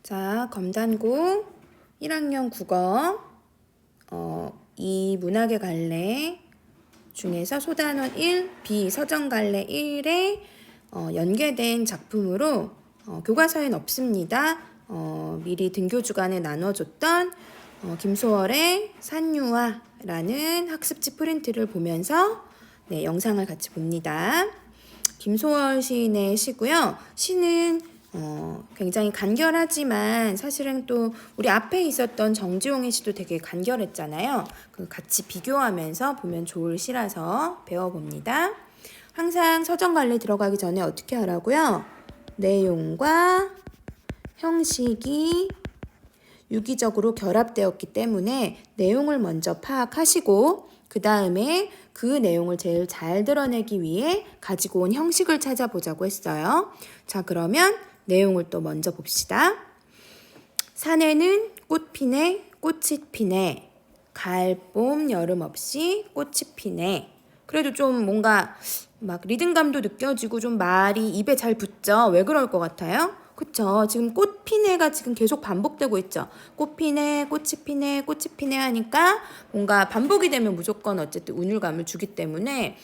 자, 검단고 1학년 국어 이 문학의 갈래 중에서 소단원 1, 비서정 갈래 1에 연계된 작품으로 교과서엔 없습니다. 미리 등교 주간에 나눠줬던 김소월의 산유화라는 학습지 프린트를 보면서 영상을 같이 봅니다. 김소월 시인의 시고요. 시는 굉장히 간결하지만 사실은 또 우리 앞에 있었던 정지용의 시도 되게 간결했잖아요. 그 같이 비교하면서 보면 좋을 시라서 배워봅니다. 항상 서점갈래 들어가기 전에 어떻게 하라고요? 내용과 형식이 유기적으로 결합되었기 때문에 내용을 먼저 파악하시고 그 다음에 그 내용을 제일 잘 드러내기 위해 가지고 온 형식을 찾아보자고 했어요. 자, 그러면 내용을 또 먼저 봅시다. 산에는 꽃 피네, 꽃이 피네. 가을, 봄, 여름 없이 꽃이 피네. 그래도 좀 뭔가 막 리듬감도 느껴지고 좀 말이 입에 잘 붙죠? 왜 그럴 것 같아요? 그쵸? 지금 꽃 피네가 지금 계속 반복되고 있죠? 꽃 피네, 꽃이 피네, 꽃이 피네 하니까 뭔가 반복이 되면 무조건 어쨌든 운율감을 주기 때문에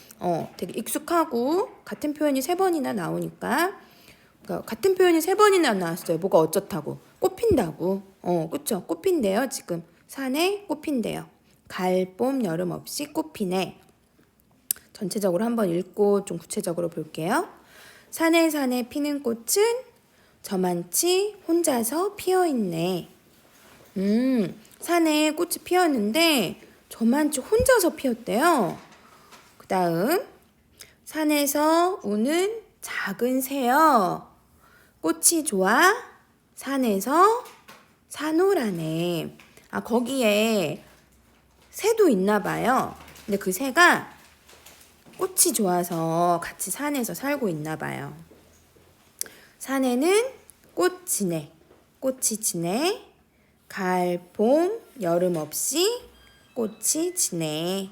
되게 익숙하고 같은 표현이 3번이나 나오니까 그러니까 같은 표현이 3번이나 나왔어요. 뭐가 어쩌다고. 꽃핀다고. 그쵸? 꽃핀대요, 지금. 산에 꽃핀대요. 가을, 봄, 여름 없이 꽃피네. 전체적으로 한번 읽고 좀 구체적으로 볼게요. 산에 피는 꽃은 저만치 혼자서 피어있네. 산에 꽃이 피었는데 저만치 혼자서 피었대요. 그 다음 산에서 우는 작은 새여. 꽃이 좋아 산에서 사노라네. 거기에 새도 있나 봐요. 근데 그 새가 꽃이 좋아서 같이 산에서 살고 있나 봐요. 산에는 꽃 지네. 꽃이 지네. 가을, 봄, 여름 없이 꽃이 지네.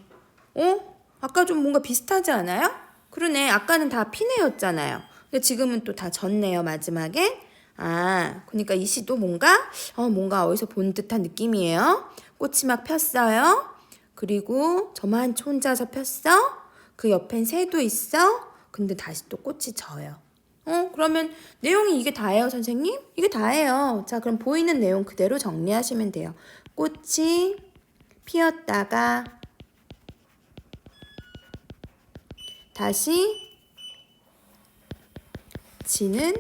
아까 좀 뭔가 비슷하지 않아요? 그러네. 아까는 다 피네였잖아요. 근데 지금은 또 다 졌네요, 마지막에. 그러니까 이 시도 뭔가 어디서 본 듯한 느낌이에요. 꽃이 막 폈어요. 그리고 저만 혼자서 폈어. 그 옆엔 새도 있어. 근데 다시 또 꽃이 져요. 그러면 내용이 이게 다예요, 선생님? 이게 다예요. 자, 그럼 보이는 내용 그대로 정리하시면 돼요. 꽃이 피었다가 다시 지는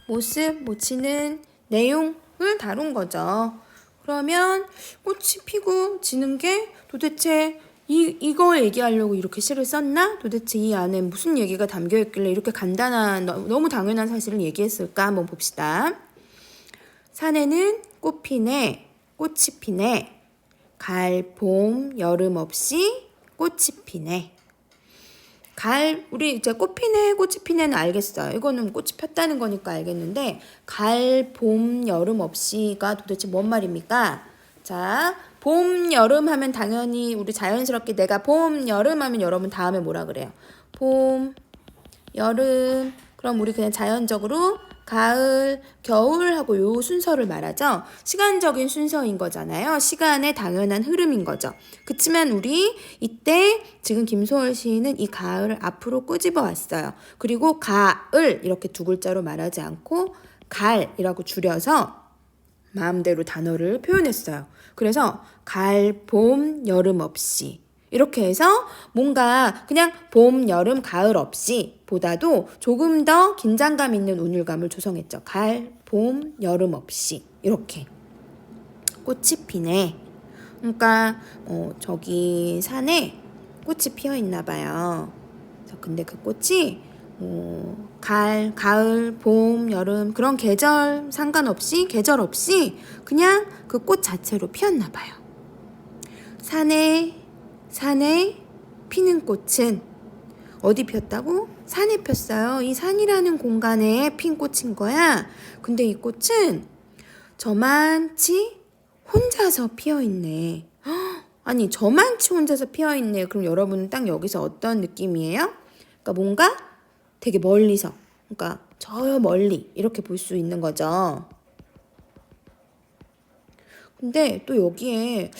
모습, 지는 내용을 다룬 거죠. 그러면 꽃이 피고 지는 게 도대체 이거 얘기하려고 이렇게 시를 썼나? 도대체 이 안에 무슨 얘기가 담겨 있길래 이렇게 간단한 너무 당연한 사실을 얘기했을까? 한번 봅시다. 산에는 꽃 피네, 꽃이 피네. 가을, 봄, 여름 없이 꽃이 피네. 우리 이제 꽃 피네, 꽃이 피네는 알겠어요. 이거는 꽃이 폈다는 거니까 알겠는데, 가을, 봄, 여름 없이가 도대체 뭔 말입니까? 자, 봄, 여름 하면 당연히 우리 자연스럽게 내가 봄, 여름 하면 여러분 다음에 뭐라 그래요? 봄, 여름, 그럼 우리 그냥 자연적으로 가을, 겨울 하고 요 순서를 말하죠. 시간적인 순서인 거잖아요. 시간의 당연한 흐름인 거죠. 그치만 우리 이때 지금 김소월 시인은 이 가을을 앞으로 꼬집어 왔어요. 그리고 가을 이렇게 두 글자로 말하지 않고 갈이라고 줄여서 마음대로 단어를 표현했어요. 그래서 가을, 봄, 여름 없이 이렇게 해서 뭔가 그냥 봄, 여름, 가을 없이 보다도 조금 더 긴장감 있는 운율감을 조성했죠. 가을, 봄, 여름 없이 이렇게 꽃이 피네. 그러니까 저기 산에 꽃이 피어 있나 봐요. 근데 그 꽃이 가을, 봄, 여름 그런 계절 상관없이 계절 없이 그냥 그 꽃 자체로 피었나 봐요. 산에 피는 꽃은 어디 폈다고? 산에 폈어요. 이 산이라는 공간에 핀 꽃인 거야. 근데 이 꽃은 저만치 혼자서 피어있네. 아니, 저만치 혼자서 피어있네. 그럼 여러분은 딱 여기서 어떤 느낌이에요? 그러니까 뭔가 되게 멀리서, 그러니까 저 멀리 이렇게 볼 수 있는 거죠. 근데 또 여기에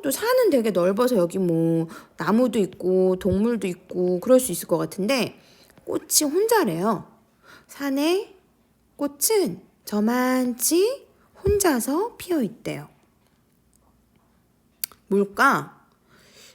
또 산은 되게 넓어서 여기 뭐 나무도 있고 동물도 있고 그럴 수 있을 것 같은데 꽃이 혼자래요. 산에 꽃은 저만치 혼자서 피어 있대요. 뭘까?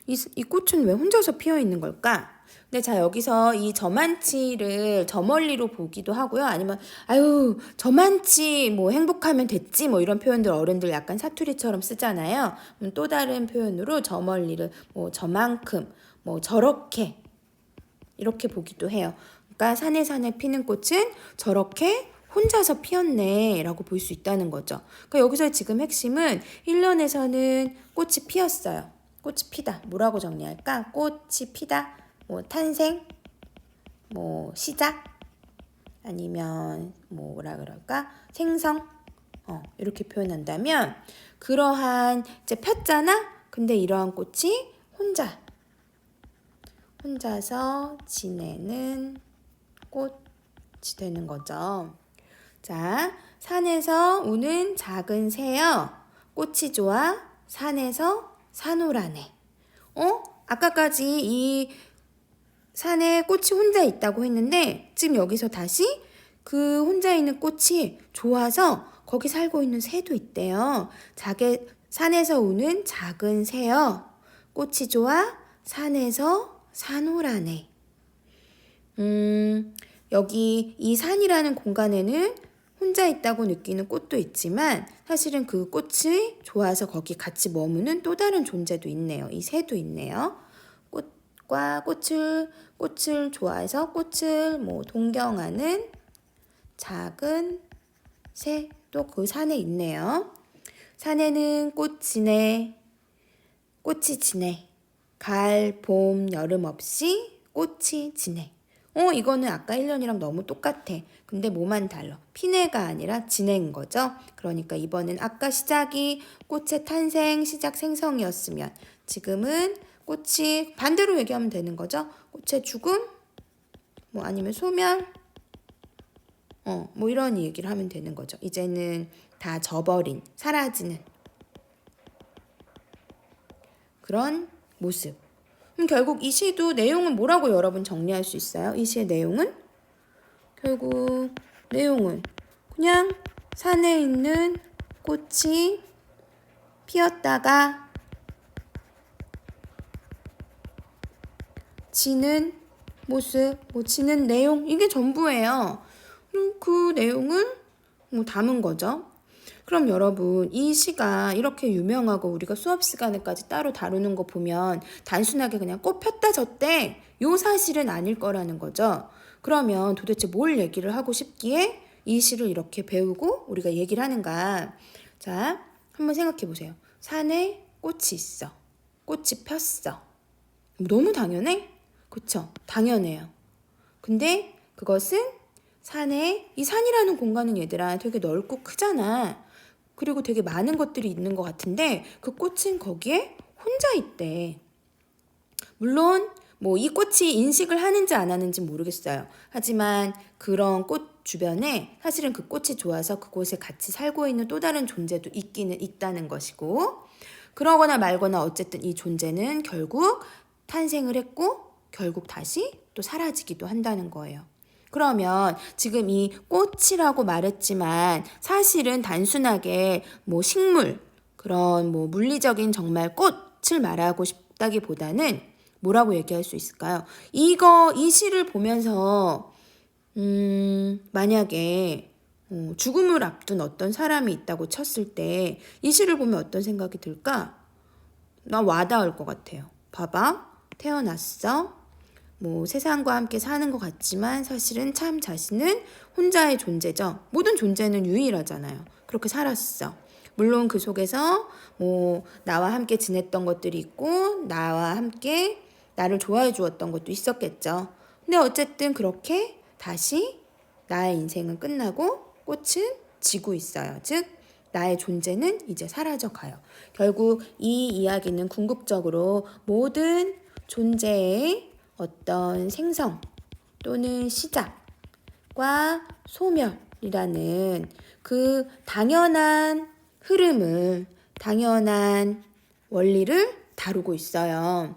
이 꽃은 왜 혼자서 피어 있는 걸까? 근데 자, 여기서 이 저만치를 저 멀리로 보기도 하고요. 아니면 아유, 저만치 뭐 행복하면 됐지 뭐 이런 표현들 어른들 약간 사투리처럼 쓰잖아요. 또 다른 표현으로 저 멀리를 뭐 저만큼 뭐 저렇게 이렇게 보기도 해요. 그러니까 산에 피는 꽃은 저렇게 혼자서 피었네 라고 볼 수 있다는 거죠. 그러니까 여기서 지금 핵심은 1년에서는 꽃이 피었어요. 꽃이 피다. 뭐라고 정리할까? 꽃이 피다. 뭐 탄생, 뭐 시작, 아니면 뭐라 그럴까? 생성. 이렇게 표현한다면 그러한 이제 폈잖아. 근데 이러한 꽃이 혼자서 지내는 꽃이 되는 거죠. 자, 산에서 우는 작은 새여 꽃이 좋아 산에서 사노라네. 아까까지 이 산에 꽃이 혼자 있다고 했는데 지금 여기서 다시 그 혼자 있는 꽃이 좋아서 거기 살고 있는 새도 있대요. 산에서 우는 작은 새여 꽃이 좋아 산에서 사노라네. 여기 이 산이라는 공간에는 혼자 있다고 느끼는 꽃도 있지만 사실은 그 꽃이 좋아서 거기 같이 머무는 또 다른 존재도 있네요. 이 새도 있네요. 꽃과 꽃을 좋아해서 꽃을 뭐 동경하는 작은 새도 그 산에 있네요. 산에는 꽃이 지네. 가을, 봄, 여름 없이 꽃이 지네. 이거는 아까 1년이랑 너무 똑같아. 근데 뭐만 달라. 피네가 아니라 지낸 거죠. 그러니까 이번엔 아까 시작이 꽃의 탄생, 시작 생성이었으면 지금은 꽃이 반대로 얘기하면 되는 거죠. 꽃의 죽음, 뭐 아니면 소멸, 뭐 이런 얘기를 하면 되는 거죠. 이제는 다 져버린, 사라지는 그런 모습. 그럼 결국 이 시도 내용은 뭐라고 여러분 정리할 수 있어요? 이 시의 내용은? 결국 내용은 그냥 산에 있는 꽃이 피었다가 지는 모습, 뭐 지는 내용 이게 전부예요. 그 내용을 뭐 담은 거죠. 그럼 여러분 이 시가 이렇게 유명하고 우리가 수업 시간에까지 따로 다루는 거 보면 단순하게 그냥 꽃 폈다 졌대 요 사실은 아닐 거라는 거죠. 그러면 도대체 뭘 얘기를 하고 싶기에 이 시를 이렇게 배우고 우리가 얘기를 하는가. 자, 한번 생각해 보세요. 산에 꽃이 있어. 꽃이 폈어. 너무 당연해? 그쵸? 당연해요. 근데 그것은 이 산이라는 공간은 얘들아 되게 넓고 크잖아. 그리고 되게 많은 것들이 있는 것 같은데 그 꽃은 거기에 혼자 있대. 물론 뭐 이 꽃이 인식을 하는지 안 하는지 모르겠어요. 하지만 그런 꽃 주변에 사실은 그 꽃이 좋아서 그곳에 같이 살고 있는 또 다른 존재도 있기는 있다는 것이고 그러거나 말거나 어쨌든 이 존재는 결국 탄생을 했고 결국 다시 또 사라지기도 한다는 거예요. 그러면 지금 이 꽃이라고 말했지만 사실은 단순하게 뭐 식물, 그런 뭐 물리적인 정말 꽃을 말하고 싶다기보다는 뭐라고 얘기할 수 있을까요? 이 시를 보면서 만약에 죽음을 앞둔 어떤 사람이 있다고 쳤을 때 이 시를 보면 어떤 생각이 들까? 나 와닿을 것 같아요. 봐봐. 태어났어. 뭐 세상과 함께 사는 것 같지만 사실은 참 자신은 혼자의 존재죠. 모든 존재는 유일하잖아요. 그렇게 살았어. 물론 그 속에서 뭐 나와 함께 지냈던 것들이 있고 나와 함께 나를 좋아해 주었던 것도 있었겠죠. 근데 어쨌든 그렇게 다시 나의 인생은 끝나고 꽃은 지고 있어요. 즉 나의 존재는 이제 사라져 가요. 결국 이 이야기는 궁극적으로 모든 존재의 어떤 생성 또는 시작과 소멸이라는 그 당연한 흐름을 당연한 원리를 다루고 있어요.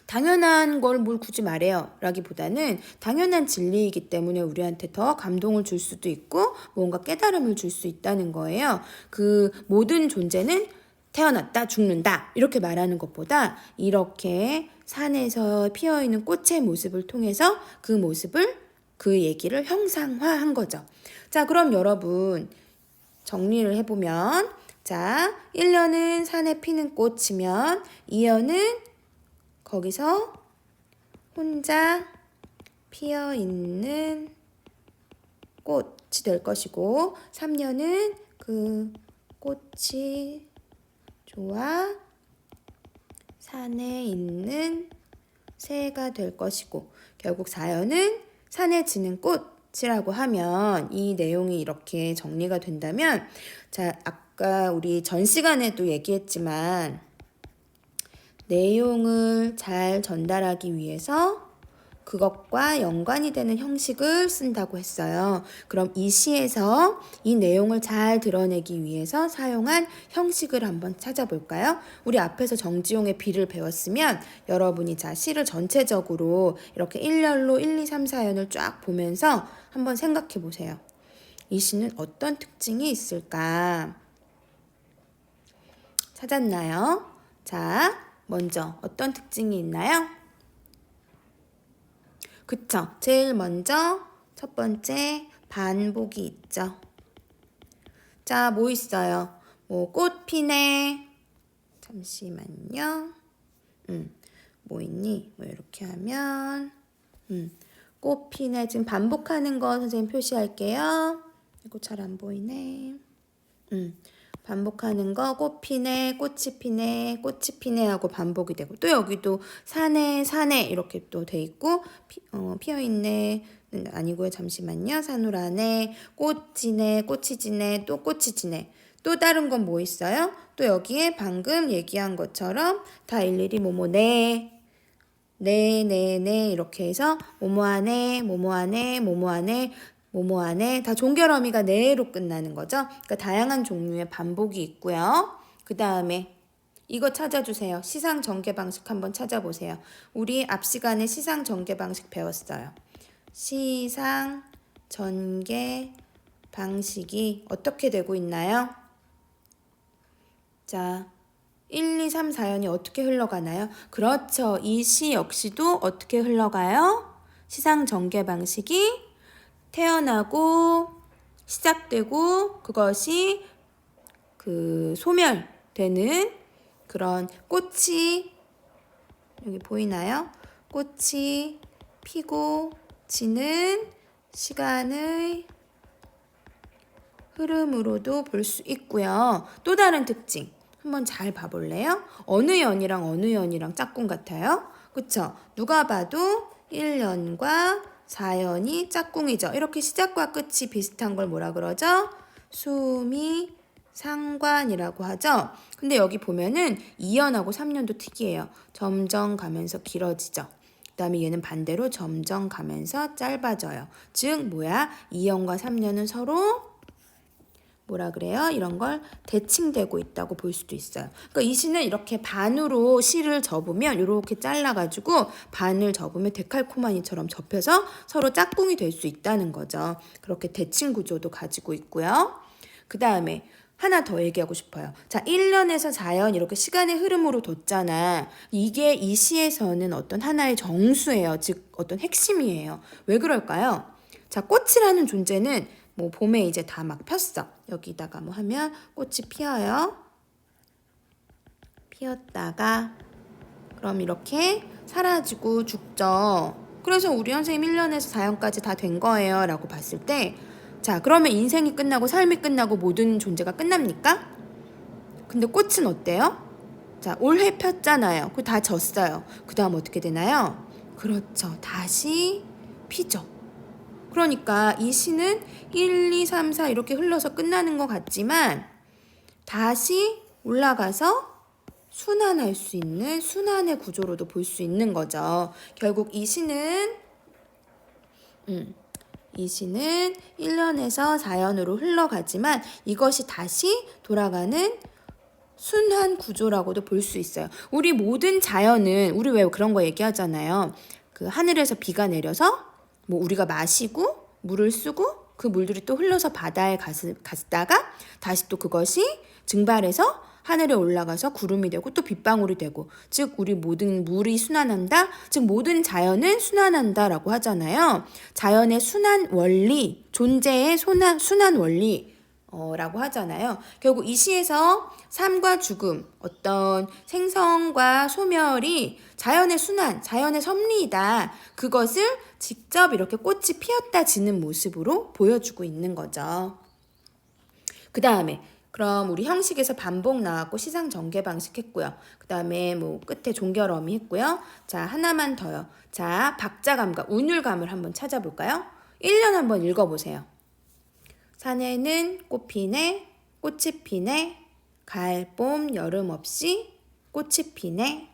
당연한 걸 뭘 굳이 말해요 라기보다는 당연한 진리이기 때문에 우리한테 더 감동을 줄 수도 있고 뭔가 깨달음을 줄 수 있다는 거예요. 그 모든 존재는 태어났다 죽는다 이렇게 말하는 것보다 이렇게 산에서 피어있는 꽃의 모습을 통해서 그 얘기를 형상화한 거죠. 자, 그럼 여러분 정리를 해보면 자, 1년은 산에 피는 꽃이면 2년은 거기서 혼자 피어있는 꽃이 될 것이고 3년은 그 꽃이 좋아 산에 있는 새가 될 것이고 결국 4년은 산에 지는 꽃이라고 하면 이 내용이 이렇게 정리가 된다면 자, 아까 우리 전 시간에도 얘기했지만 내용을 잘 전달하기 위해서 그것과 연관이 되는 형식을 쓴다고 했어요. 그럼 이 시에서 이 내용을 잘 드러내기 위해서 사용한 형식을 한번 찾아볼까요? 우리 앞에서 정지용의 비를 배웠으면 여러분이 자 시를 전체적으로 이렇게 일렬로 1, 2, 3, 4연을 쫙 보면서 한번 생각해 보세요. 이 시는 어떤 특징이 있을까? 찾았나요? 자, 먼저 어떤 특징이 있나요? 그쵸? 제일 먼저 첫 번째 반복이 있죠. 자, 뭐 있어요? 뭐 꽃 피네. 잠시만요. 뭐 있니? 뭐 이렇게 하면 꽃 피네. 지금 반복하는 거 선생님 표시할게요. 이거 잘 안 보이네. 반복하는 거 꽃 피네, 꽃이 피네, 꽃이 피네 하고 반복이 되고 또 여기도 산에 이렇게 또 돼 있고 피어있네 아니고요. 잠시만요. 산울 안에 꽃 지네, 꽃이 지네, 또 꽃이 지네. 또 다른 건 뭐 있어요? 또 여기에 방금 얘기한 것처럼 다 일일이 뭐뭐네 네 이렇게 해서 뭐뭐하네 뭐뭐하네 뭐뭐하네 뭐뭐하네 다 종결어미가 네로 끝나는 거죠. 그러니까 다양한 종류의 반복이 있고요. 그 다음에 이거 찾아주세요. 시상 전개 방식 한번 찾아보세요. 우리 앞 시간에 시상 전개 방식 배웠어요. 시상 전개 방식이 어떻게 되고 있나요? 자, 1, 2, 3, 4연이 어떻게 흘러가나요? 그렇죠. 이 시 역시도 어떻게 흘러가요? 시상 전개 방식이 태어나고 시작되고 그것이 그 소멸되는 그런 꽃이 여기 보이나요? 꽃이 피고 지는 시간의 흐름으로도 볼 수 있고요. 또 다른 특징 한번 잘 봐볼래요? 어느 연이랑 짝꿍 같아요? 그쵸? 누가 봐도 1년과 4연이 짝꿍이죠. 이렇게 시작과 끝이 비슷한 걸 뭐라 그러죠? 수미 상관이라고 하죠. 근데 여기 보면은 2연하고 3년도 특이해요. 점점 가면서 길어지죠. 그 다음에 얘는 반대로 점점 가면서 짧아져요. 즉 뭐야? 2년과 3년은 서로 뭐라 그래요? 이런 걸 대칭되고 있다고 볼 수도 있어요. 그러니까 이 시는 이렇게 반으로 시를 접으면 이렇게 잘라가지고 반을 접으면 데칼코마니처럼 접혀서 서로 짝꿍이 될 수 있다는 거죠. 그렇게 대칭 구조도 가지고 있고요. 그 다음에 하나 더 얘기하고 싶어요. 자, 1년에서 4년 이렇게 시간의 흐름으로 뒀잖아. 이게 이 시에서는 어떤 하나의 정수예요. 즉 어떤 핵심이에요. 왜 그럴까요? 자, 꽃이라는 존재는 뭐 봄에 이제 다 막 폈어. 여기다가 뭐 하면 꽃이 피어요. 피었다가 그럼 이렇게 사라지고 죽죠. 그래서 우리 선생님 1년에서 4년까지 다 된 거예요 라고 봤을 때 자, 그러면 인생이 끝나고 삶이 끝나고 모든 존재가 끝납니까? 근데 꽃은 어때요? 자, 올해 폈잖아요. 그거 다 졌어요. 그 다음 어떻게 되나요? 그렇죠. 다시 피죠. 그러니까 이 시는 1, 2, 3, 4 이렇게 흘러서 끝나는 것 같지만 다시 올라가서 순환할 수 있는 순환의 구조로도 볼 수 있는 거죠. 결국 이 시는 1년에서 4년으로 흘러가지만 이것이 다시 돌아가는 순환 구조라고도 볼 수 있어요. 우리 모든 자연은 우리 왜 그런 거 얘기하잖아요. 그 하늘에서 비가 내려서 뭐 우리가 마시고 물을 쓰고 그 물들이 또 흘러서 바다에 갔다가 다시 또 그것이 증발해서 하늘에 올라가서 구름이 되고 또 빗방울이 되고, 즉 우리 모든 물이 순환한다, 즉 모든 자연은 순환한다라고 하잖아요. 자연의 순환 원리, 존재의 순환 원리 라고 하잖아요. 결국 이 시에서 삶과 죽음, 어떤 생성과 소멸이 자연의 순환, 자연의 섭리이다. 그것을 직접 이렇게 꽃이 피었다 지는 모습으로 보여주고 있는 거죠. 그 다음에 그럼 우리 형식에서 반복 나왔고 시상 전개 방식 했고요. 그 다음에 뭐 끝에 종결어미 했고요. 자, 하나만 더요. 자, 박자감과 운율감을 한번 찾아볼까요? 1년 한번 읽어보세요. 산에는 꽃 피네, 꽃이 피네, 가을, 봄, 여름 없이 꽃이 피네.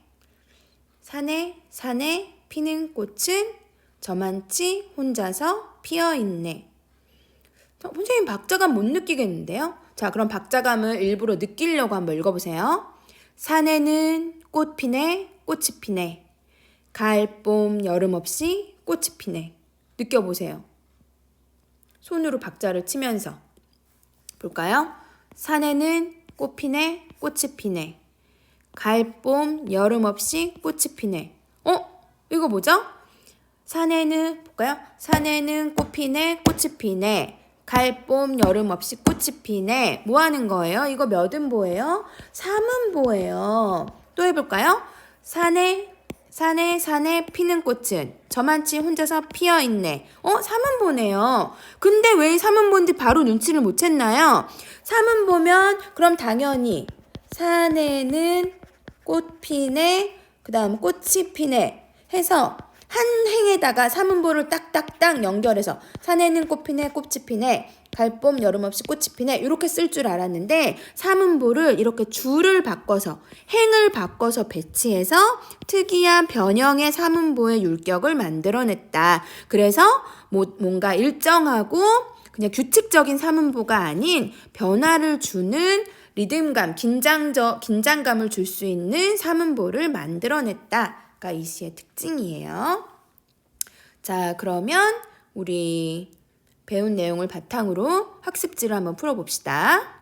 산에 피는 꽃은 저만치 혼자서 피어있네. 선생님 박자감 못 느끼겠는데요? 자, 그럼 박자감을 일부러 느끼려고 한번 읽어보세요. 산에는 꽃 피네, 꽃이 피네. 가을, 봄, 여름 없이 꽃이 피네. 느껴보세요. 손으로 박자를 치면서 볼까요? 산에는 꽃 피네, 꽃이 피네. 가을, 봄, 여름 없이 꽃이 피네. 이거 뭐죠? 산에는 볼까요? 산에는 꽃 피네, 꽃이 피네. 가을, 봄, 여름 없이 꽃이 피네. 뭐 하는 거예요? 이거 몇 음보예요? 3음보예요. 또 해볼까요? 산에 피는 꽃은 저만치 혼자서 피어있네. 3음보네요. 근데 왜 3음보인지 바로 눈치를 못 챘나요? 3음보면 그럼 당연히 산에는 꽃 피네, 그 다음 꽃이 피네 해서 한 행에다가 3음보를 딱딱딱 연결해서 산에는 꽃 피네, 꽃이 피네, 가을, 봄, 여름 없이 꽃이 피네 이렇게 쓸 줄 알았는데 3음보를 이렇게 줄을 바꿔서 행을 바꿔서 배치해서 특이한 변형의 3음보의 율격을 만들어냈다. 그래서 뭔가 일정하고 그냥 규칙적인 3음보가 아닌 변화를 주는 리듬감, 긴장감을 줄 수 있는 3음보를 만들어냈다가 이 시의 특징이에요. 자, 그러면 우리 배운 내용을 바탕으로 학습지를 한번 풀어봅시다.